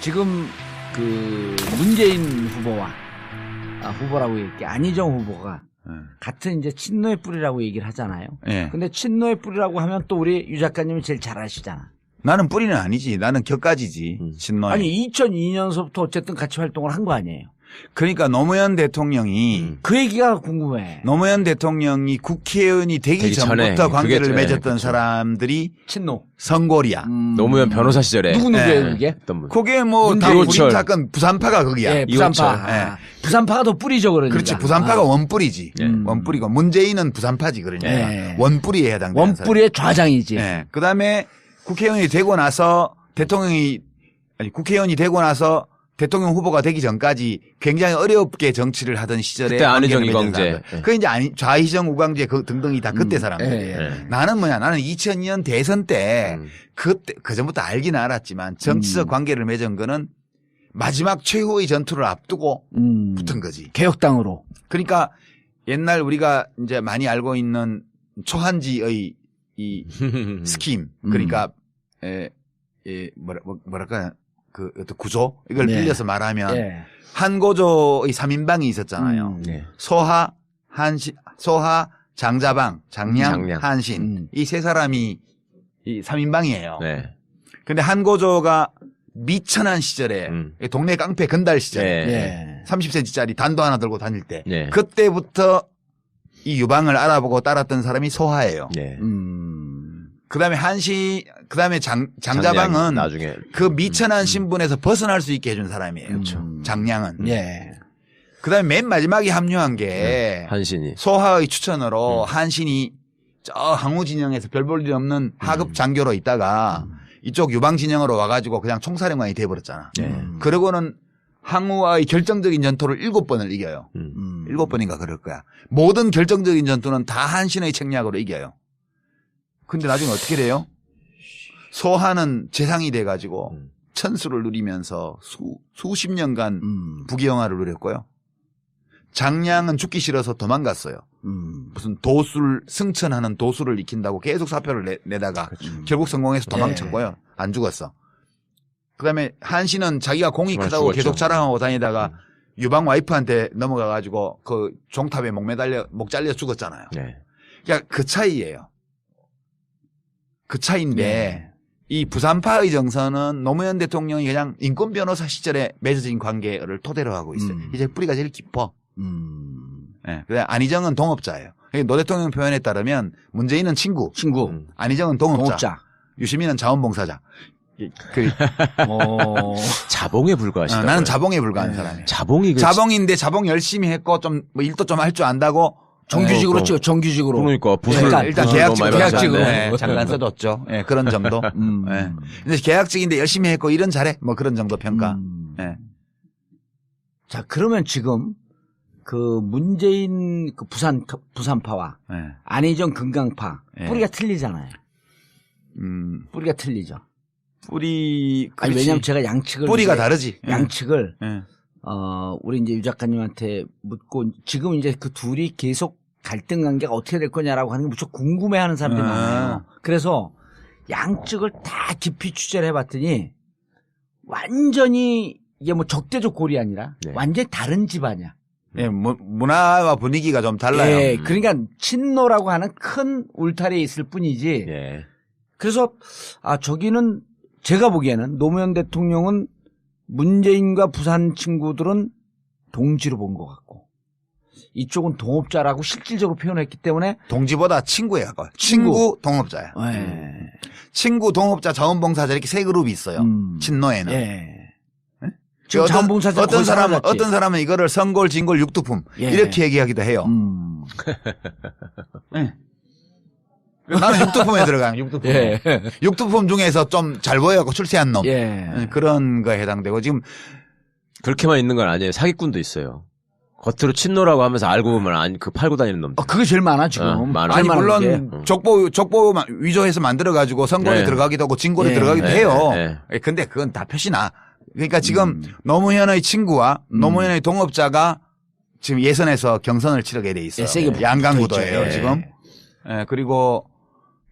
지금 그 문재인 후보와 후보라고 얘기해 안희정 후보가 같은 이제 친노의 뿌리라고 얘기를 하잖아요. 예. 근데 친노의 뿌리라고 하면 또 우리 유 작가님이 제일 잘 아시잖아. 나는 뿌리는 아니지. 나는 격가지지. 친노에. 아니 2002년서부터 어쨌든 같이 활동을 한 거 아니에요. 그러니까 노무현 대통령이 그 얘기가 궁금해. 노무현 대통령이 국회의원이 되기 전부터 전에 관계를 그게 맺었던 그쵸. 사람들이 친노. 선골이야. 노무현 변호사 시절에 누구예요 예. 그게? 어떤 분. 그게 뭐 다 이호철. 불임 사건 부산파가 거기야. 예, 부산파. 이호철. 아, 부산파가 더 뿌리죠 그러니까. 그렇지. 부산파가 원뿌리지. 예. 원뿌리고 문재인은 부산파지 그러니까. 예. 원뿌리에 해당되는 원뿌리의 좌장이지. 예. 그다음에 국회의원이 되고 나서 국회의원이 되고 나서 대통령 후보가 되기 전까지 굉장히 어렵게 정치를 하던 시절에 그때 안희정, 관계를 맺은 이광재. 사람들. 그게 이제 좌희정, 우광재 등등이 다 그때 사람들이에요. 예, 예. 나는 나는 2002년 대선 때 그때 그전부터 알기는 알았지만 정치적 관계를 맺은 거는 마지막 최후의 전투를 앞두고 붙은 거지. 개혁당으로. 그러니까 옛날 우리가 이제 많이 있는 초한지의 이 스킴 그러니까 뭐랄까 그 어떤 구조 이걸 네. 빌려서 말하면 예. 한고조의 3인방이 있었잖아요. 네. 소하 장자방 장량, 장량. 한신 이 세 사람이 이 3인방이에요. 네. 근데 한고조가 미천한 시절에 동네 깡패 건달 시절에 네. 예. 30cm짜리 단도 하나 들고 다닐 때 네. 그때부터 이 유방을 알아보고 따랐던 사람이 소하예요. 네. 그다음에 그다음에 장자방은 나중에 그 미천한 신분에서 벗어날 수 있게 해준 사람이에요. 장량은. 예. 그다음에 맨 마지막에 합류한 게 한신이 소하의 추천으로 한신이 저 항우 진영에서 별 볼 일 없는 하급 장교로 있다가 이쪽 유방 진영으로 와가지고 그냥 총사령관이 돼버렸잖아. 그러고는 항우와의 결정적인 전투를 7번을 이겨요. 7번인가 그럴 거야. 모든 결정적인 전투는 다 한신의 책략으로 이겨요. 근데 나중에 어떻게 돼요? 소하는 재상이 돼가지고 천수를 누리면서 수십 년간 부귀영화를 누렸고요. 장량은 죽기 싫어서 도망갔어요. 무슨 승천하는 도술을 익힌다고 계속 사표를 내다가 결국 성공해서 도망쳤고요. 안 죽었어. 그다음에 한신은 자기가 공이 크다고 죽었죠. 계속 자랑하고 다니다가 유방 와이프한테 넘어가가지고 그 종탑에 목 잘려 죽었잖아요. 네. 그러니까 그 차이예요. 그 차이인데 네. 이 부산파의 정서는 노무현 대통령이 그냥 인권 변호사 시절에 맺어진 관계를 토대로 하고 있어요. 이제 뿌리가 제일 깊어. 예. 그래 안희정은 동업자예요. 노 대통령 표현에 따르면 문재인은 친구. 안희정은 동업자. 유시민은 자원봉사자. 자봉에 불과하시다. 나는 자봉에 불과한 사람이에요. 자봉인데 자봉 열심히 했고 좀 뭐 일도 좀 할 줄 안다고 정규직으로 찍어 정규직으로. 그러니까 부술 일단 계약직으로 잠깐 써줬죠. 예, 그런 정도. 예. 근데 계약직인데 열심히 했고 일은 잘해. 뭐 그런 정도 평가. 예. 자 그러면 지금 그 문재인 그 부산파와 예. 안희정 금강파 예. 뿌리가 틀리잖아요. 뿌리가 틀리죠. 뿌리 아니 왜냐면 제가 양측을 뿌리가 다르지. 양측을 예. 우리 이제 유 작가님한테 묻고 지금 이제 그 둘이 계속 갈등 관계가 어떻게 될 거냐라고 하는 게 무척 궁금해하는 사람들이 많아요. 그래서 양측을 다 깊이 취재를 해봤더니 완전히 이게 뭐 적대적 골이 아니라 완전히 다른 집안이야. 예, 문화와 분위기가 좀 달라요. 예, 그러니까 친노라고 하는 큰 울타리에 있을 뿐이지. 예. 그래서 저기는 제가 보기에는 노무현 대통령은 문재인과 부산 친구들은 동지로 본 것 같고 이쪽은 동업자라고 실질적으로 표현했기 때문에 동지보다 친구에 가까워요. 친구 동업자야. 친구 동업자 자원봉사자 이렇게 세 그룹이 있어요. 친노에는. 예. 지금 자원봉사자 어떤 사람은 이거를 선골, 진골, 육두품 이렇게 얘기하기도 해요. 네. 나는 육두품에 들어가요. 육두품. 육두품 중에서 좀 잘 보여갖고 출세한 놈. 그런 거에 해당되고 지금 그렇게만 있는 건 아니에요. 사기꾼도 있어요. 겉으로 친노라고 하면서 알고 보면 그 팔고 다니는 놈들. 그게 제일 많아 지금. 많아. 아니 물론 족보 위조해서 만들어가지고 선골에 들어가기도 하고 진골에 들어가기도 해요. 근데 그건 다 표시나. 그러니까 지금 노무현의 친구와 노무현의 동업자가 지금 예선에서 경선을 치르게 돼 있어요. 양강구도예요 지금. 그리고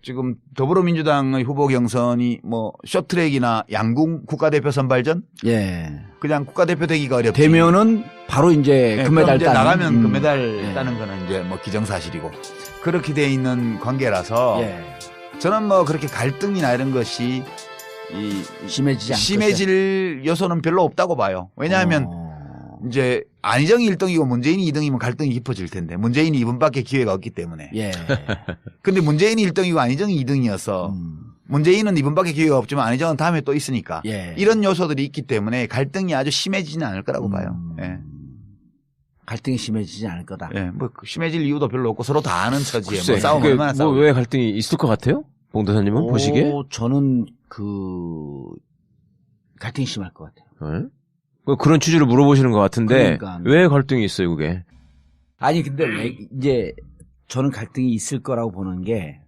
지금 더불어민주당의 후보 경선이 뭐 쇼트트랙이나 양궁 국가대표 선발전 예. 그냥 국가대표 되기가 어렵지. 되면은 바로 이제 네, 금메달 이제 따는. 나가면 금메달 예. 따는 거는 이제 뭐 기정사실이고 그렇게 돼 있는 관계라서 예. 저는 뭐 그렇게 갈등이나 이런 것이 심해지지 않고 심해질 요소는 별로 없다고 봐요. 왜냐하면 이제 안희정이 1등이고 문재인이 2등이면 갈등이 깊어질 텐데 문재인이 이번밖에 기회가 없기 때문에. 예. 근데 문재인이 1등이고 안희정이 2등이어서 문재인은 이번밖에 기회가 없지만 안희정은 다음에 또 있으니까 예. 이런 요소들이 있기 때문에 갈등이 아주 심해지지는 않을 거라고 봐요. 예. 갈등이 심해지지 않을 거다. 예. 뭐 심해질 이유도 별로 없고 서로 다 아는 처지에 글쎄, 뭐 싸우면 얼마나 싸우. 왜 갈등이 있을 것 같아요? 봉 도사님은 보시기에? 저는 갈등이 심할 것 같아요. 네? 뭐 그런 취지로 물어보시는 것 같은데 그러니까. 왜 갈등이 있어요, 그게? 아니 근데 왜 이제 저는 갈등이 있을 거라고 보는 게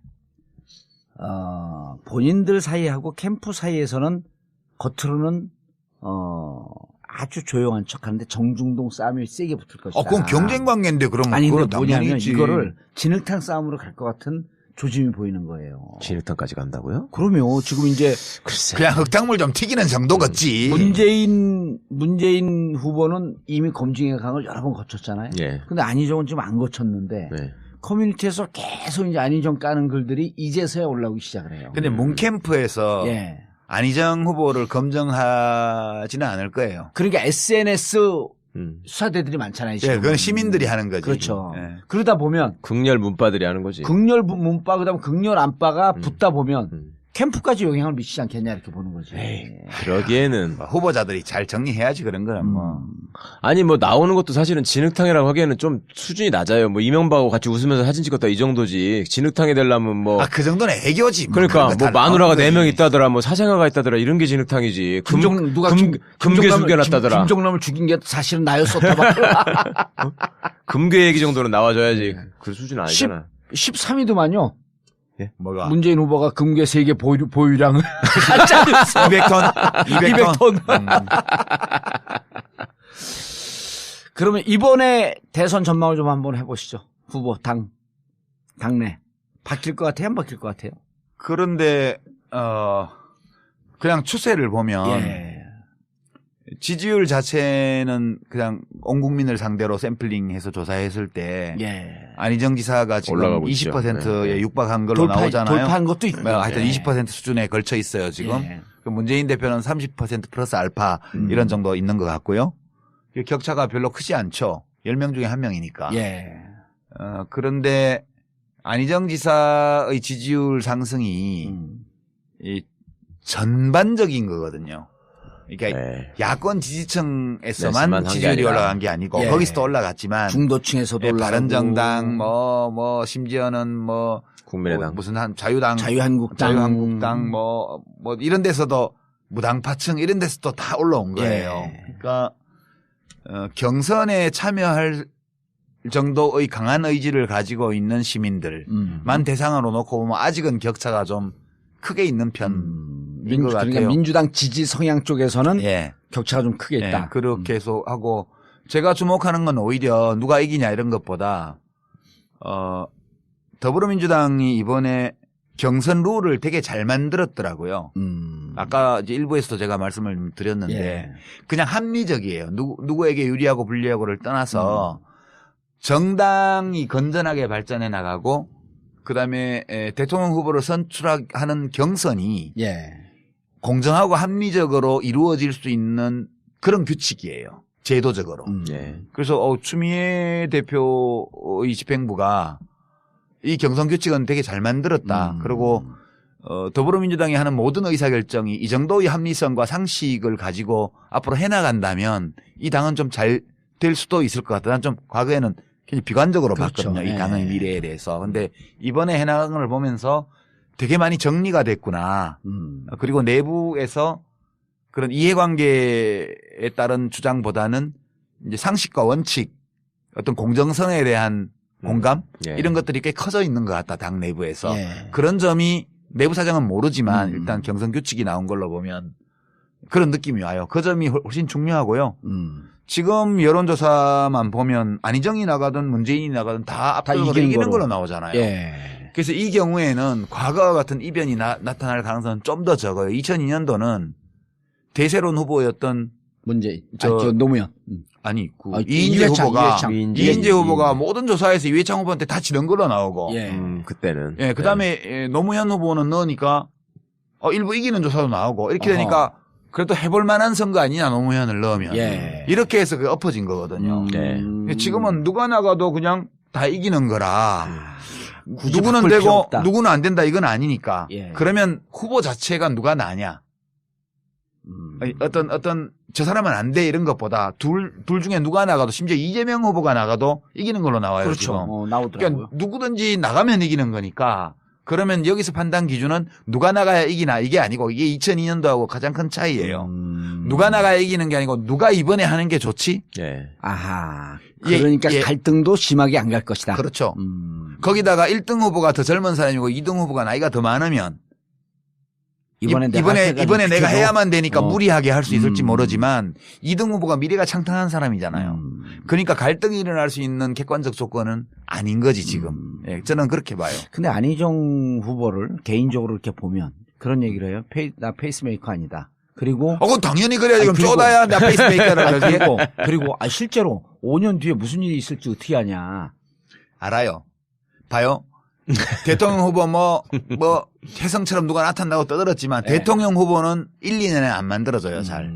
본인들 사이하고 캠프 사이에서는 겉으로는 아주 조용한 척하는데 정중동 싸움이 세게 붙을 것이다. 그건 경쟁 관계인데 그러면 아니 근데 그건 당연히 뭐냐면 있지. 이거를 진흙탕 싸움으로 갈 것 같은 조짐이 보이는 거예요. 진흙탕까지 간다고요? 그러면 지금 이제 글쎄. 그냥 흙탕물 좀 튀기는 정도겠지. 문재인 후보는 이미 검증의 강을 여러 번 거쳤잖아요. 예. 근데 안희정은 지금 안 거쳤는데 네. 커뮤니티에서 계속 이제 안희정 까는 글들이 이제서야 올라오기 시작을 해요. 근데 문캠프에서 예. 안희정 후보를 검증하지는 않을 거예요. 그러니까 SNS 수사대들이 많잖아요. 예, 지금. 그건 시민들이 하는 거지. 그렇죠. 예. 그러다 보면 극렬 문바들이 하는 거지. 극렬 문바 그다음 극렬 안바가 붙다 보면 캠프까지 영향을 미치지 않겠냐 이렇게 보는 거지. 그러기에는 후보자들이 잘 정리해야지 그런 거는 뭐. 아니 뭐 나오는 것도 사실은 진흙탕이라고 하기에는 좀 수준이 낮아요. 뭐 이명박하고 같이 웃으면서 사진 찍었다 이 정도지. 진흙탕이 되려면 뭐 그 정도는 애교지. 그러니까 그런 뭐 거다 마누라가 나오는 4명 거지. 있다더라, 뭐 사생아가 있다더라 이런 게 진흙탕이지. 누가 금괴 숨겨놨다더라. 김종남을 죽인 게 사실은 나였었다. 금괴 얘기 정도는 나와줘야지. 그 수준 아니잖아. 13위도만요. 뭐가? 문재인 후보가 금괴 3개 보유량을 200톤? 200톤. 그러면 이번에 대선 전망을 좀 한번 해보시죠. 후보, 당내. 바뀔 것 같아요? 안 바뀔 것 같아요? 그런데, 그냥 추세를 보면, 예. 지지율 자체는 그냥 온 국민을 상대로 샘플링해서 조사했을 때, 예. 안희정 지사가 지금 올라가고 있죠. 20%에 육박한 걸로 나오잖아요. 돌파한 것도 있고. 하여튼 20% 수준에 걸쳐 있어요, 지금. 예. 그 문재인 대표는 30% 플러스 알파 이런 정도 있는 것 같고요. 격차가 별로 크지 않죠. 10명 중에 1명이니까. 예. 그런데 안희정 지사의 지지율 상승이 이 전반적인 거거든요. 그러니까 네. 야권 지지층에서만 네스만 한게 지지율이 아니라. 올라간 게 아니고 예. 거기서도 올라갔지만 중도층에서도 올라가고. 바른정당 뭐 심지어는 뭐 국민의당. 무슨 한 자유당 자유한국당. 뭐 이런 데서도 무당파층 이런 데서도 다 올라온 거예요. 예. 그러니까 경선에 참여할 정도의 강한 의지를 가지고 있는 시민들만 대상으로 놓고 보면 아직은 격차가 좀 크게 있는 편인 것 같아요. 그러니까 민주당 지지 성향 쪽에서는 예. 격차가 좀 크게 있다. 예, 그렇게 해서 하고 제가 주목하는 건 오히려 누가 이기냐 이런 것보다 더불어민주당이 이번에 경선 룰을 되게 잘 만들었더라고요. 아까 이제 일부에서도 제가 말씀을 드렸는데 예. 그냥 합리적이에요. 누구에게 유리하고 불리하고를 떠나서 정당이 건전하게 발전해 나가고 그다음에 대통령 후보를 선출하는 경선이 예. 공정하고 합리적으로 이루어질 수 있는 그런 규칙이에요. 제도적으로. 예. 그래서 추미애 대표의 집행부가 이 경선 규칙은 되게 잘 만들었다. 그리고 더불어민주당이 하는 모든 의사결정이 이 정도의 합리성과 상식을 가지고 앞으로 해나간다면 이 당은 좀 잘 될 수도 있을 것 같다. 난 좀 과거에는 굉장히 비관적으로 그렇죠. 봤거든요. 이 예. 당의 미래에 대해서. 근데 이번에 해나간 걸 보면서 되게 많이 정리가 됐구나. 그리고 내부에서 그런 이해관계에 따른 주장보다는 이제 상식과 원칙, 어떤 공정성에 대한 공감 예. 이런 것들이 꽤 커져 있는 것 같다. 당 내부에서. 예. 그런 점이 내부 사정은 모르지만 일단 경선 규칙이 나온 걸로 보면 그런 느낌이 와요. 그 점이 훨씬 중요하고요. 지금 여론조사만 보면 안희정이 나가든 문재인이 나가든 다 압도적으로 이기는 이기는 거로. 걸로 나오잖아요. 예. 그래서 이 경우에는 과거와 같은 이변이 나타날 가능성은 좀 더 적어요. 2002년도는 대세론 후보였던 문재인, 저 노무현. 아니 그 아, 이인재 후보가 이인재 후보가 이인재. 모든 조사에서 이회창 후보한테 다 지는 걸로 나오고 예. 그때는. 예, 그다음에 노무현 후보는 넣으니까 일부 이기는 조사도 나오고 이렇게 어허. 되니까 그래도 해볼 만한 선거 아니냐 노무현을 넣으면 예. 이렇게 해서 그 엎어진 거거든요. 네. 지금은 누가 나가도 그냥 다 이기는 거라 굳이 누구는 바꿀 필요 되고 없다. 누구는 안 된다 이건 아니니까 예. 그러면 후보 자체가 누가 나냐 어떤 저 사람은 안 돼 이런 것보다 둘 중에 누가 나가도 심지어 이재명 후보가 나가도 이기는 걸로 나와요. 그렇죠. 지금. 나오더라고요. 그러니까 누구든지 나가면 이기는 거니까 그러면 여기서 판단 기준은 누가 나가야 이기나 이게 아니고 이게 2002년도하고 가장 큰 차이예요. 누가 나가야 이기는 게 아니고 누가 이번에 하는 게 좋지? 예. 아하. 예, 그러니까 예. 갈등도 심하게 안 갈 것이다. 그렇죠. 거기다가 1등 후보가 더 젊은 사람이고 2등 후보가 나이가 더 많으면 이번에 이번에 내가 해야만 되니까 무리하게 할 수 있을지 음. 모르지만 2등 후보가 미래가 창탄한 사람이잖아요. 그러니까 갈등이 일어날 수 있는 객관적 조건은 아닌 거지 지금. 예, 저는 그렇게 봐요. 근데 안희정 후보를 개인적으로 이렇게 보면 그런 얘기를 해요. 나 페이스메이커 아니다. 그리고 그건 당연히 그래야 아니, 지금 그리고- 쪼다야 나 페이스메이커를 하지. 그리고 실제로 5년 뒤에 무슨 일이 있을지 어떻게 아냐. 알아요. 봐요. 대통령 후보 뭐 혜성처럼 누가 나타난다고 떠들었지만 네. 대통령 후보는 1, 2년에 안 만들어져요. 잘.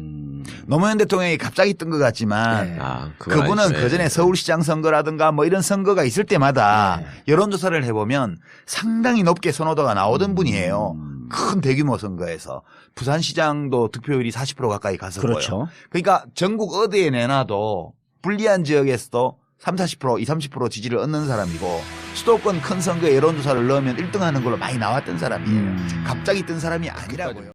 노무현 대통령이 갑자기 뜬 것 같지만 네. 그건 그분은 아니죠. 그전에 예. 서울시장 선거라든가 뭐 이런 선거가 있을 때마다 네. 여론조사를 해보면 상당히 높게 선호도가 나오던 분이에요. 큰 대규모 선거에서. 부산시장도 득표율이 40% 가까이 갔었고요. 그렇죠. 그러니까 전국 어디에 내놔도 불리한 지역에서도 30, 40%, 30% 지지를 얻는 사람이고 수도권 큰 선거에 여론조사를 넣으면 1등 하는 걸로 많이 나왔던 사람이에요. 갑자기 뜬 사람이 아니라고요.